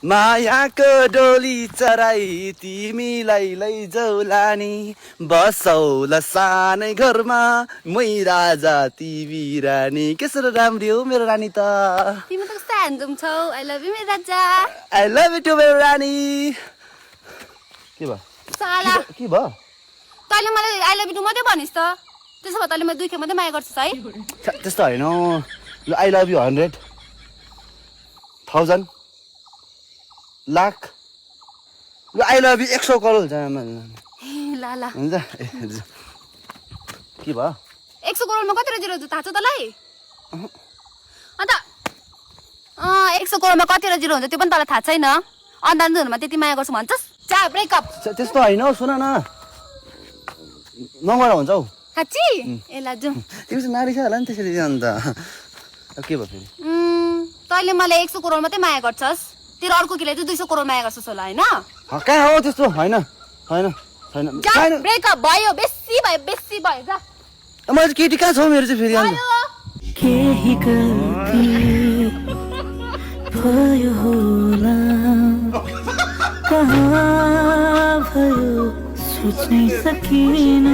मायाको डोली चराई तिमीलाई लैजाउला नि बसौला सानै घरमा मै राजा तिमी रानी कसरी राम्री हो मेरो रानी त तिमी त कस्तो ह्यान्डसम छौ आई लभ यु मेरो राजा आई लभ यु टु मेरो रानी के भयो साला के भयो तैँले मलाई आई लभ यु टु मात्रै भनिस् त त्यसो भए तैँले मलाई 2 खेप मात्रै माया गर्छस् है त्यस्तो होइन ल आई लभ यु 100,000 लाख ल आई लभ यु 100 करोड ल ल हुन्छ के भयो 100 करोडमा कति जिरो हुन्छ थाहा छ तँलाई अन्त 100 करोडमा कति जिरो हुन्छ त्यो पनि तँलाई थाहा छैन अन्दाजमा त्यति माया गर्छु भन्छस् चा ब्रेकअप त्यस्तो होइन हौ सुन न नगरा हुन्छ हौ साँच्ची ए ल जाउँ तिमी चाहिँ नारी छ होला नि त्यसरी अन्त के भयो फेरि तैँले मलाई 100 करोड मात्रै माया गर्छस् तेरो अर्को केले चाहिँ 200 करोड माया गर्छस् होला होइन कहाँ हो त्यस्तो होइन छैन छैन ब्रेकअप भयो बेसी भयो जा मैले केटी कहाँ छ मेरो चाहिँ फेरि अन्त केही गल्ती भयो होला कहाँ भयो सोच्नै सकिन